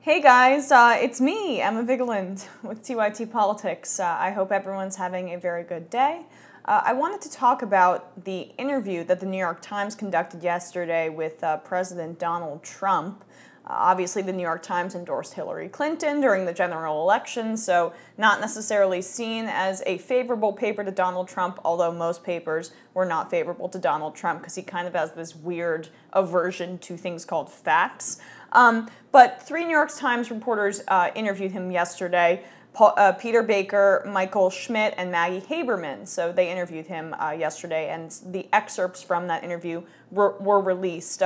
Hey guys, it's me, Emma Vigeland with TYT Politics. I hope everyone's having a very good day. I wanted to talk about the interview that the New York Times conducted yesterday with President Donald Trump. Obviously, the New York Times endorsed Hillary Clinton during the general election, so not necessarily seen as a favorable paper to Donald Trump, although most papers were not favorable to Donald Trump because he kind of has this weird aversion to things called facts. But three New York Times reporters interviewed him yesterday, Peter Baker, Michael Schmidt, and Maggie Haberman. So they interviewed him yesterday, and the excerpts from that interview were released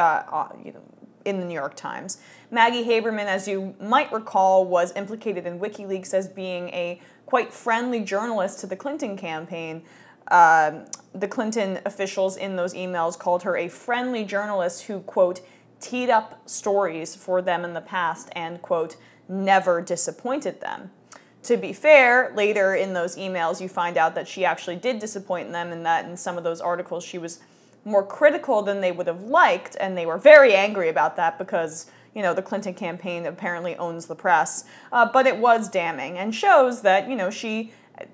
in the New York Times. Maggie Haberman, as you might recall, was implicated in WikiLeaks as being a quite friendly journalist to the Clinton campaign. The Clinton officials in those emails called her a friendly journalist who, quote, teed up stories for them in the past and, quote, never disappointed them. To be fair, later in those emails you find out that she actually did disappoint them, and that in some of those articles she was more critical than they would have liked, and they were very angry about that because, you know, the Clinton campaign apparently owns the press. But it was damning and shows that, you know, she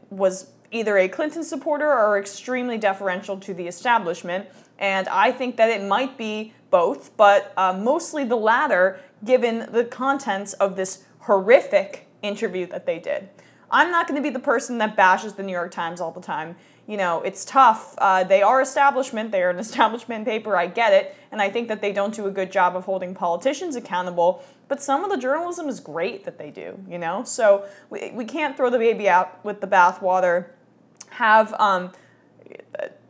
was either a Clinton supporter or extremely deferential to the establishment, and I think that it might be both, but mostly the latter, given the contents of this horrific interview that they did. I'm not going to be the person that bashes the New York Times all the time. You know, it's tough. They are establishment. They are an establishment paper. I get it. And I think that they don't do a good job of holding politicians accountable. But some of the journalism is great that they do, you know? So we can't throw the baby out with the bathwater.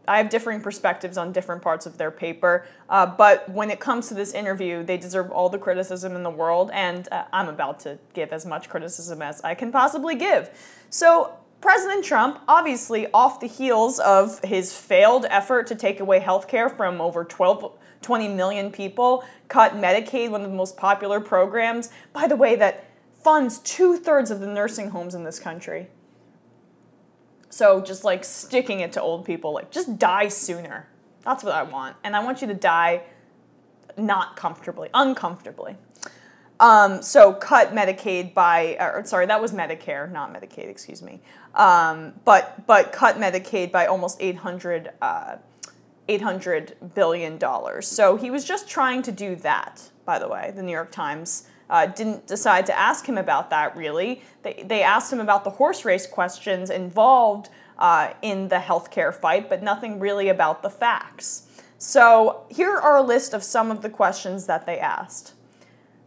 I have differing perspectives on different parts of their paper, but when it comes to this interview, they deserve all the criticism in the world, and I'm about to give as much criticism as I can possibly give. So President Trump, obviously off the heels of his failed effort to take away health care from over 20 million people, cut Medicaid, one of the most popular programs, by the way, that funds 2/3 of the nursing homes in this country. So just like sticking it to old people, like just die sooner. That's what I want. And I want you to die not comfortably, uncomfortably. So cut Medicaid by, sorry, that was Medicare, not Medicaid, excuse me. But cut Medicaid by almost $800 billion. So he was just trying to do that, by the way. The New York Times didn't decide to ask him about that, really. They asked him about the horse race questions involved in the healthcare fight, but nothing really about the facts. So here are a list of some of the questions that they asked.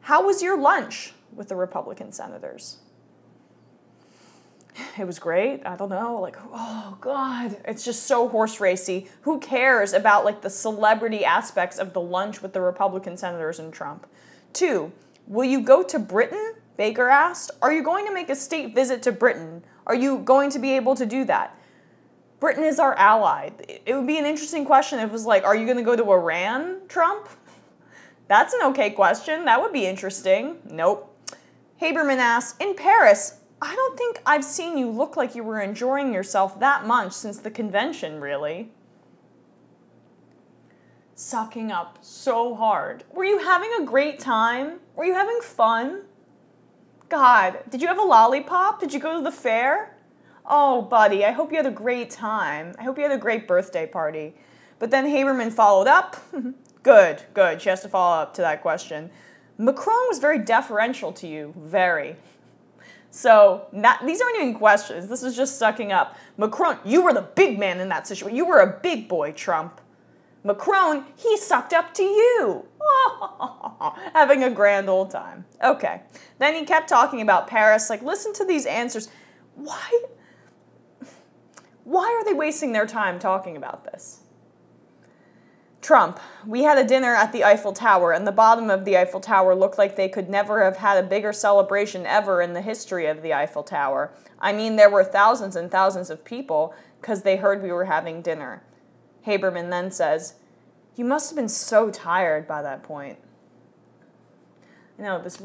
How was your lunch with the Republican senators? It was great. I don't know, like, oh God, it's just so horse racy. Who cares about like the celebrity aspects of the lunch with the Republican senators and Trump? 2, will you go to Britain? Baker asked. Are you going to make a state visit to Britain? Are you going to be able to do that? Britain is our ally. It would be an interesting question if it was like, are you going to go to Iran, Trump? That's an okay question. That would be interesting. Nope. Haberman asked, in Paris, I don't think I've seen you look like you were enjoying yourself that much since the convention, really. Sucking up so hard. Were you having a great time? Were you having fun? God, did you have a lollipop? Did you go to the fair? Oh, buddy, I hope you had a great time. I hope you had a great birthday party. But then Haberman followed up. Good. She has to follow up to that question. Macron was very deferential to you. Very. So these aren't even questions. This is just sucking up. Macron, you were the big man in that situation. You were a big boy, Trump. Macron, he sucked up to you. Having a grand old time. Okay. Then he kept talking about Paris. Like, listen to these answers. Why are they wasting their time talking about this? Trump, we had a dinner at the Eiffel Tower, and the bottom of the Eiffel Tower looked like they could never have had a bigger celebration ever in the history of the Eiffel Tower. I mean, there were thousands and thousands of people because they heard we were having dinner. Haberman then says, you must have been so tired by that point. You know, this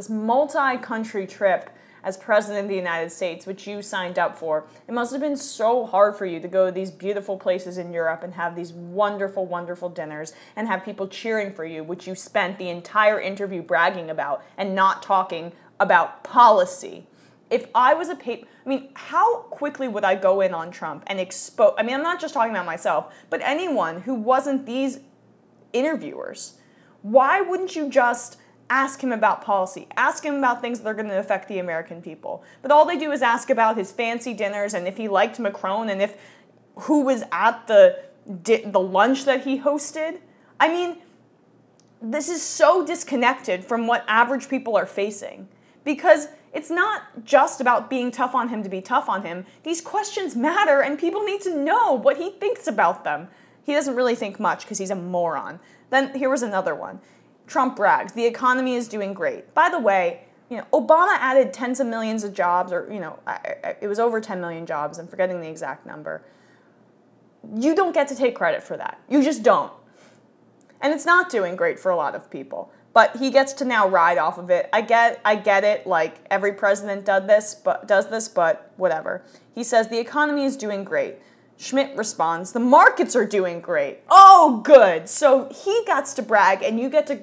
multi-country trip as President of the United States, which you signed up for. It must have been so hard for you to go to these beautiful places in Europe and have these wonderful, wonderful dinners and have people cheering for you, which you spent the entire interview bragging about and not talking about policy. If I was how quickly would I go in on Trump and expose, I'm not just talking about myself, but anyone who wasn't these interviewers. Why wouldn't you just ask him about policy? Ask him about things that are going to affect the American people. But all they do is ask about his fancy dinners and if he liked Macron and who was at the lunch that he hosted. This is so disconnected from what average people are facing. Because it's not just about being tough on him to be tough on him. These questions matter and people need to know what he thinks about them. He doesn't really think much because he's a moron. Then here was another one. Trump brags, the economy is doing great. By the way, Obama added tens of millions of jobs, or, it was over 10 million jobs. I'm forgetting the exact number. You don't get to take credit for that. You just don't. And it's not doing great for a lot of people. But he gets to now ride off of it. I get it, like every president does this, but whatever. He says, the economy is doing great. Schmidt responds, the markets are doing great. Oh, good. So he gets to brag, and you get to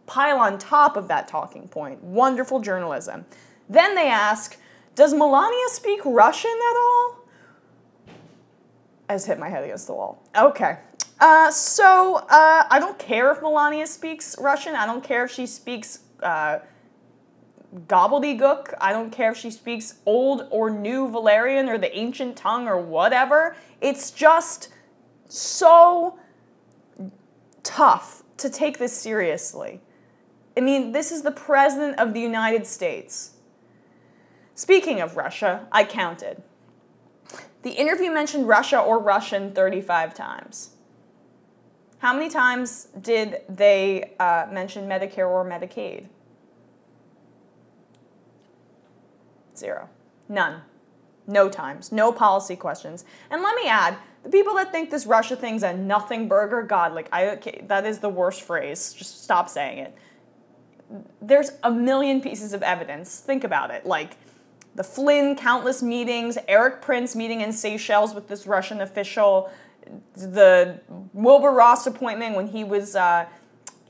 pile on top of that talking point. Wonderful journalism. Then they ask, does Melania speak Russian at all? I just hit my head against the wall. Okay. I don't care if Melania speaks Russian. I don't care if she speaks gobbledygook. I don't care if she speaks Old or New Valerian or the ancient tongue or whatever. It's just so tough to take this seriously. This is the President of the United States. Speaking of Russia, I counted. The interview mentioned Russia or Russian 35 times. How many times did they mention Medicare or Medicaid? 0. None. No times. No policy questions. And let me add, the people that think this Russia thing's a nothing burger, God, that is the worst phrase. Just stop saying it. There's a million pieces of evidence. Think about it. Like the Flynn countless meetings, Eric Prince meeting in Seychelles with this Russian official, the Wilbur Ross appointment when he was head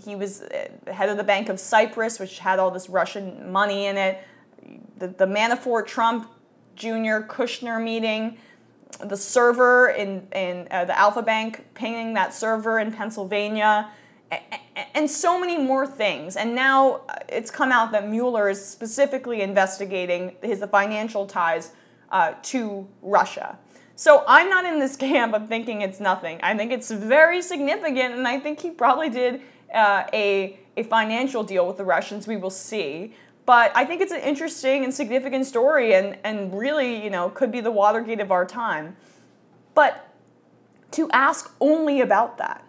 of the Bank of Cyprus, which had all this Russian money in it, the Manafort Trump Jr. Kushner meeting, the server in the Alpha Bank pinging that server in Pennsylvania, and so many more things. And now it's come out that Mueller is specifically investigating the financial ties to Russia. So I'm not in this camp of thinking it's nothing. I think it's very significant, and I think he probably did a financial deal with the Russians. We will see. But I think it's an interesting and significant story and really, could be the Watergate of our time. But to ask only about that,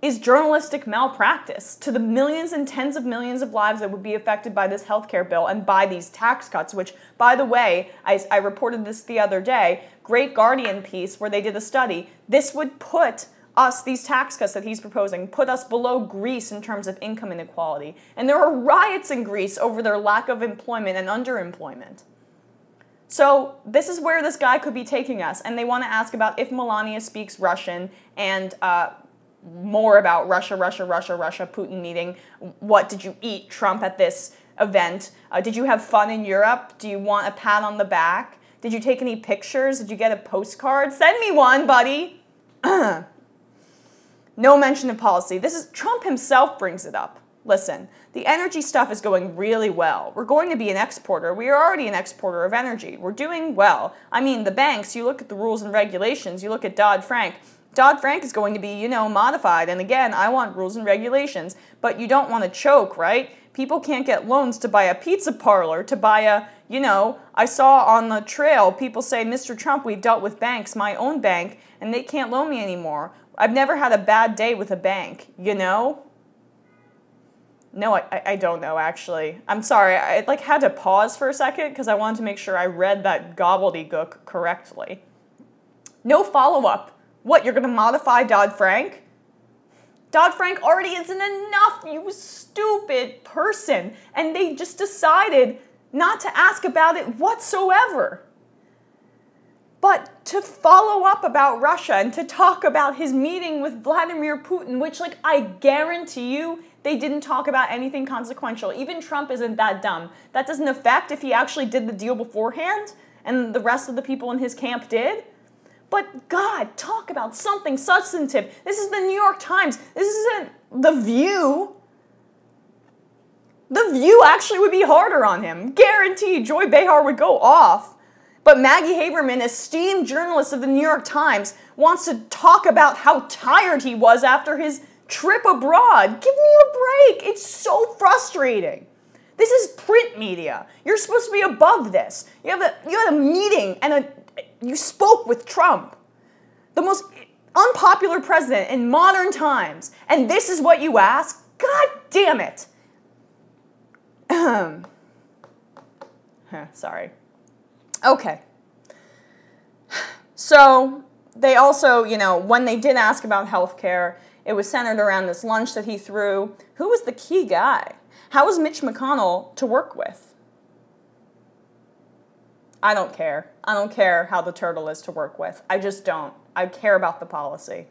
is journalistic malpractice to the millions and tens of millions of lives that would be affected by this healthcare bill and by these tax cuts, which, by the way, I reported this the other day, great Guardian piece where they did a study. This would put us, these tax cuts that he's proposing, put us below Greece in terms of income inequality. And there are riots in Greece over their lack of employment and underemployment. So this is where this guy could be taking us. And they want to ask about if Melania speaks Russian and more about Russia, Putin meeting. What did you eat, Trump, at this event? Did you have fun in Europe? Do you want a pat on the back? Did you take any pictures? Did you get a postcard? Send me one, buddy. No mention of policy. Trump himself brings it up. Listen, the energy stuff is going really well. We're going to be an exporter. We are already an exporter of energy. We're doing well. The banks, you look at the rules and regulations, you look at Dodd-Frank. Dodd-Frank is going to be, modified. And again, I want rules and regulations. But you don't want to choke, right? People can't get loans to buy a pizza parlor, to buy a, I saw on the trail people say, Mr. Trump, we've dealt with banks, my own bank, and they can't loan me anymore. I've never had a bad day with a bank, No, I don't know, actually. I'm sorry, I had to pause for a second because I wanted to make sure I read that gobbledygook correctly. No follow-up. What, you're going to modify Dodd-Frank? Dodd-Frank already isn't enough, you stupid person. And they just decided not to ask about it whatsoever. But to follow up about Russia and to talk about his meeting with Vladimir Putin, which, like, I guarantee you, they didn't talk about anything consequential. Even Trump isn't that dumb. That doesn't affect if he actually did the deal beforehand and the rest of the people in his camp did. But God, talk about something substantive. This is the New York Times. This isn't The View. The View actually would be harder on him. Guaranteed, Joy Behar would go off. But Maggie Haberman, esteemed journalist of the New York Times, wants to talk about how tired he was after his trip abroad. Give me a break. It's so frustrating. This is print media. You're supposed to be above this. You had a meeting and you spoke with Trump, the most unpopular president in modern times, and this is what you ask? God damn it. Sorry. Okay. So they also, when they did ask about healthcare, it was centered around this lunch that he threw. Who was the key guy? How was Mitch McConnell to work with? I don't care. I don't care how the turtle is to work with. I just don't. I care about the policy.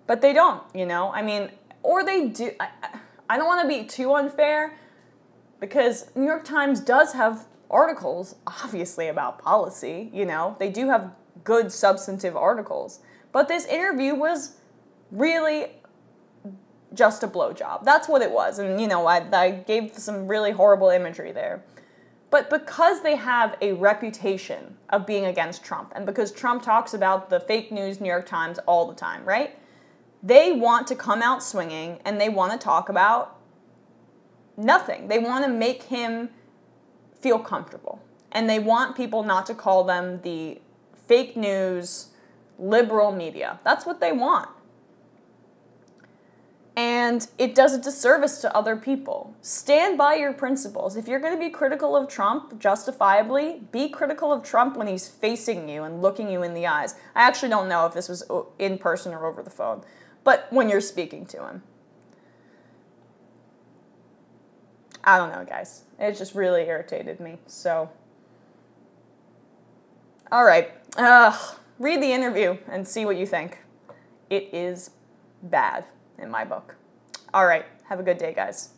But they don't, I mean, or they do. I don't want to be too unfair because New York Times does have articles, obviously, about policy, They do have good substantive articles. But this interview was really just a blowjob. That's what it was. And, I gave some really horrible imagery there. But because they have a reputation of being against Trump, and because Trump talks about the fake news New York Times all the time, right? They want to come out swinging, and they want to talk about nothing. They want to make him feel comfortable. And they want people not to call them the fake news, liberal media. That's what they want. And it does a disservice to other people. Stand by your principles. If you're going to be critical of Trump, justifiably, be critical of Trump when he's facing you and looking you in the eyes. I actually don't know if this was in person or over the phone, but when you're speaking to him. I don't know, guys. It just really irritated me, so. All right. Read the interview and see what you think. It is bad in my book. All right. Have a good day, guys.